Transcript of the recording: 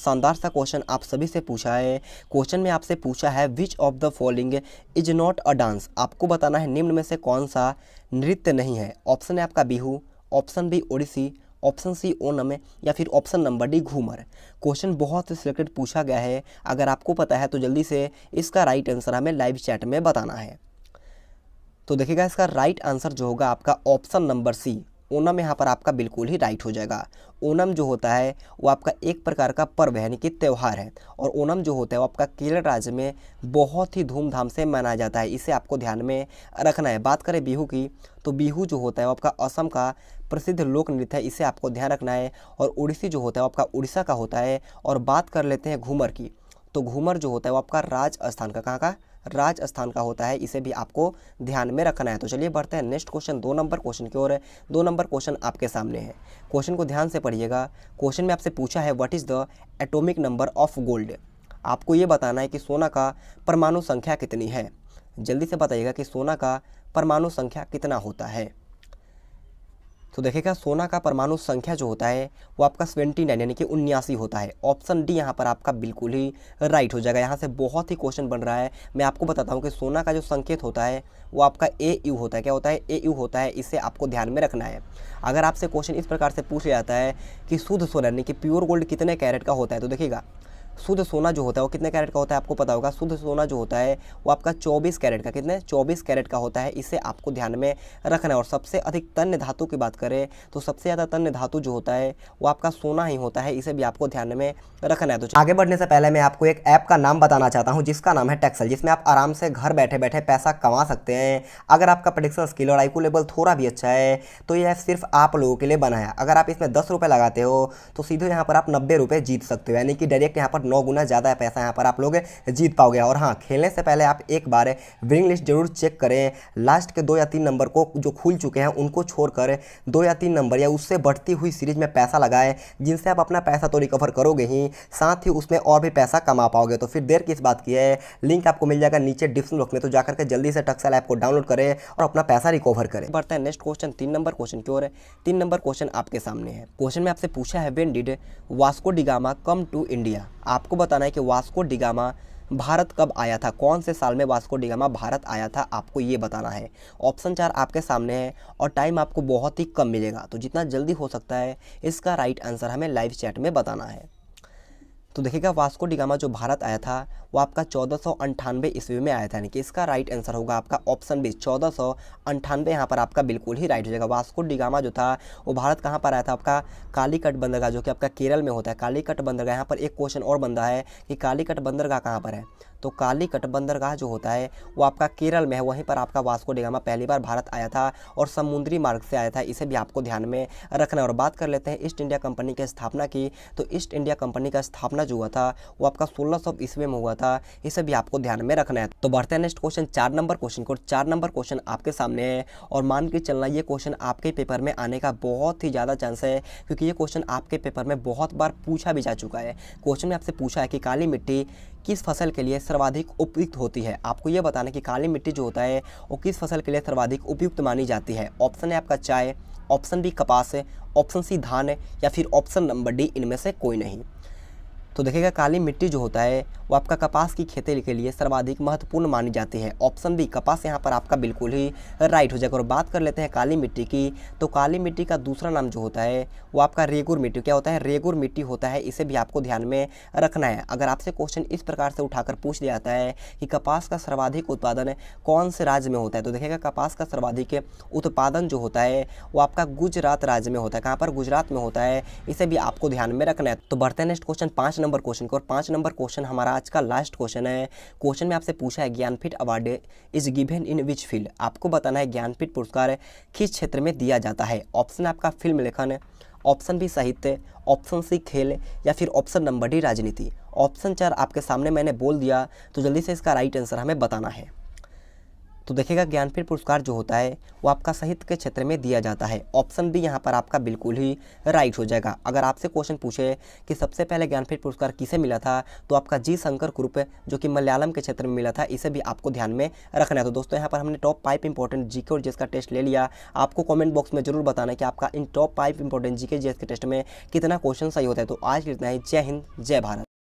शानदार सा क्वेश्चन आप सभी से पूछा है। क्वेश्चन में आपसे पूछा है which of the following is not a dance. आपको बताना है निम्न में से कौन सा नृत्य नहीं है। ऑप्शन है आपका Bihu, option B Odissi, option C Onam या फिर option number D Ghoomar. Question बहुत सिलेक्टेड पूछा गया है। अगर आपको पता है तो जल्दी से इसका राइट आंसर हमें लाइव चैट में बताना है। तो देखिएगा इसका राइट आंसर जो होगा आपका ऑप्शन नंबर सी ओणम यहाँ पर आपका बिल्कुल ही राइट हो जाएगा। ओणम जो होता है वो आपका एक प्रकार का पर्व है यानी कि त्यौहार है और ओणम जो होता है वो आपका केरल राज्य में बहुत ही धूमधाम से मनाया जाता है। इसे आपको ध्यान में रखना है। बात करें बिहू की तो बिहू जो होता है वो आपका असम का प्रसिद्ध लोक नृत्य है, इसे आपको ध्यान रखना है। और ओडिसी जो होता है वो आपका उड़ीसा का होता है। और बात कर लेते हैं घूमर की तो घूमर जो होता है वो आपका राजस्थान का, कहाँ का, राजस्थान का होता है। इसे भी आपको ध्यान में रखना है। तो चलिए बढ़ते हैं नेक्स्ट क्वेश्चन 2 नंबर क्वेश्चन की ओर। 2 नंबर क्वेश्चन आपके सामने है। क्वेश्चन को ध्यान से पढ़िएगा। क्वेश्चन में आपसे पूछा है what is the atomic number of gold. आपको ये बताना है कि सोना का परमाणु संख्या कितनी है। जल्दी से बताइएगा कि सोना का परमाणु संख्या कितना होता है। तो देखिएगा सोना का परमाणु संख्या जो होता है वो आपका 79 यानी कि 79 होता है। ऑप्शन डी यहाँ पर आपका बिल्कुल ही राइट हो जाएगा। यहाँ से बहुत ही क्वेश्चन बन रहा है। मैं आपको बताता हूँ कि सोना का जो संकेत होता है वो आपका AU होता है। क्या होता है? AU होता है। इसे आपको ध्यान में रखना है। अगर आपसे क्वेश्चन इस प्रकार से पूछ लिया जाता है कि शुद्ध सोना यानी कि प्योर गोल्ड कितने कैरेट का होता है, तो देखिएगा शुद्ध सोना जो होता है वो कितने कैरेट का होता है आपको पता होगा। शुद्ध सोना जो होता है वो आपका 24 कैरेट का, कितने, 24 कैरेट का होता है। इसे आपको ध्यान में रखना है। और सबसे अधिक तन्य धातु की बात करें तो सबसे ज़्यादा तन्य धातु जो होता है वो आपका सोना ही होता है। इसे भी आपको ध्यान में रखना है। तो आगे बढ़ने से पहले मैं आपको एक ऐप का नाम बताना चाहता हूँ जिसका नाम है टेक्सल, जिसमें आप आराम से घर बैठे बैठे पैसा कमा सकते हैं। अगर आपका प्रेडिक्शन स्किल और IQ लेवल थोड़ा भी अच्छा है तो ये ऐप सिर्फ आप लोगों के लिए बना है। अगर आप इसमें 10 रुपये लगाते हो तो सीधे यहाँ पर आप 90 रुपये जीत सकते हो, यानी कि डायरेक्ट यहाँ पर 9 गुना ज़्यादा पैसा यहाँ पर आप लोग जीत पाओगे। और हाँ, खेलने से पहले आप एक बार विनिंग लिस्ट जरूर चेक करें। लास्ट के 2 या 3 नंबर को जो खुल चुके हैं उनको छोड़कर 2 या 3 नंबर या उससे बढ़ती हुई सीरीज में पैसा लगाएं, जिनसे आप अपना पैसा तो रिकवर करोगे ही, साथ ही उसमें और भी पैसा कमा पाओगे। तो फिर देर किस बात की है, लिंक आपको मिल जाएगा नीचे डिस्क्रिप्शन बॉक्स में। तो जाकर के जल्दी से टक्सल ऐप को डाउनलोड करें और अपना पैसा रिकवर करें। बढ़ते हैं नेक्स्ट क्वेश्चन 3 नंबर क्वेश्चन की ओर। 3 नंबर क्वेश्चन आपके सामने है। क्वेश्चन में आपसे पूछा है when did Vasco da Gama come to India. आपको बताना है कि वास्को डी गामा भारत कब आया था, कौन से साल में वास्को डी गामा भारत आया था, आपको ये बताना है। ऑप्शन 4 आपके सामने है और टाइम आपको बहुत ही कम मिलेगा। तो जितना जल्दी हो सकता है इसका राइट आंसर हमें लाइव चैट में बताना है। तो देखिएगा वास्को डी गामा जो भारत आया था वो आपका 1498 ईस्वी में आया था, यानी कि इसका राइट आंसर होगा आपका ऑप्शन बी 1498। यहाँ पर आपका बिल्कुल ही राइट हो जाएगा। वास्को डी गामा जो था वो भारत कहाँ पर आया था, आपका कालीकट बंदरगाह जो कि आपका केरल में होता है। कालीकट बंदरगाह, यहाँ पर एक क्वेश्चन और बन रहा है कि कालीकट बंदरगाह कहाँ पर है। तो कालीकट बंदरगाह जो होता है वो आपका केरल में है। वहीं पर आपका वास्को डी गामा पहली बार भारत आया था और समुद्री मार्ग से आया था। इसे भी आपको ध्यान में रखना है। और बात कर लेते हैं ईस्ट इंडिया कंपनी की स्थापना की। तो ईस्ट इंडिया कंपनी का स्थापना जो हुआ था वो आपका 1600 ईस्वी में हुआ था। इसे भी आपको ध्यान में रखना है। तो बढ़ते हैं नेक्स्ट क्वेश्चन 4 नंबर क्वेश्चन को। 4 नंबर क्वेश्चन आपके सामने है और मान के चलना ये क्वेश्चन आपके पेपर में आने का बहुत ही ज़्यादा चांस है, क्योंकि ये क्वेश्चन आपके पेपर में बहुत बार पूछा भी जा चुका है। क्वेश्चन में आपसे पूछा है कि काली मिट्टी किस फसल के लिए सर्वाधिक उपयुक्त होती है। आपको ये बताना है कि काली मिट्टी जो होता है वो किस फसल के लिए सर्वाधिक उपयुक्त मानी जाती है। ऑप्शन है आपका चाय, ऑप्शन बी कपास, ऑप्शन सी धान या फिर ऑप्शन नंबर डी इनमें से कोई नहीं। तो देखिएगा काली मिट्टी जो होता है वो आपका कपास की खेती के लिए सर्वाधिक महत्वपूर्ण मानी जाती है। ऑप्शन बी कपास यहाँ पर आपका बिल्कुल ही राइट हो जाएगा। और बात कर लेते हैं काली मिट्टी की। तो काली मिट्टी का दूसरा नाम जो होता है वो आपका रेगुर मिट्टी, क्या होता है, रेगुर मिट्टी होता है। इसे भी आपको ध्यान में रखना है। अगर आपसे क्वेश्चन इस प्रकार से उठाकर पूछ लिया जाता है कि कपास का सर्वाधिक उत्पादन कौन से राज्य में होता है, तो देखिएगा कपास का सर्वाधिक उत्पादन जो होता है वो आपका गुजरात राज्य में होता है। कहाँ पर, गुजरात में होता है। इसे भी आपको ध्यान में रखना है। तो बढ़ते हैं नेक्स्ट क्वेश्चन 5 नंबर क्वेश्चन को। और 5 नंबर क्वेश्चन हमारा आज का लास्ट क्वेश्चन है। क्वेश्चन में आपसे पूछा है Jnanpith award is given in which field. आपको बताना है ज्ञानपीठ पुरस्कार किस क्षेत्र में दिया जाता है। ऑप्शन आपका फिल्म लेखन, ऑप्शन बी साहित्य, ऑप्शन सी खेल या फिर ऑप्शन नंबर डी राजनीति। ऑप्शन 4 आपके सामने मैंने बोल दिया, तो जल्दी से इसका राइट आंसर हमें बताना है। तो देखिएगा ज्ञानपीठ पुरस्कार जो होता है वो आपका साहित्य के क्षेत्र में दिया जाता है। ऑप्शन बी यहाँ पर आपका बिल्कुल ही राइट हो जाएगा। अगर आपसे क्वेश्चन पूछे कि सबसे पहले ज्ञानपीठ पुरस्कार किसे मिला था, तो आपका जी शंकर कुरुप जो कि मलयालम के क्षेत्र में मिला था, इसे भी आपको ध्यान में रखना है। तो दोस्तों यहाँ पर हमने टॉप 5 इंपॉर्टेंट जीके और जीएस का टेस्ट ले लिया। आपको कमेंट बॉक्स में जरूर बताना है कि आपका इन टॉप 5 इंपॉर्टेंट जीके जीएस के टेस्ट में कितना क्वेश्चन सही होता है। तो आज इतना ही। जय हिंद, जय भारत।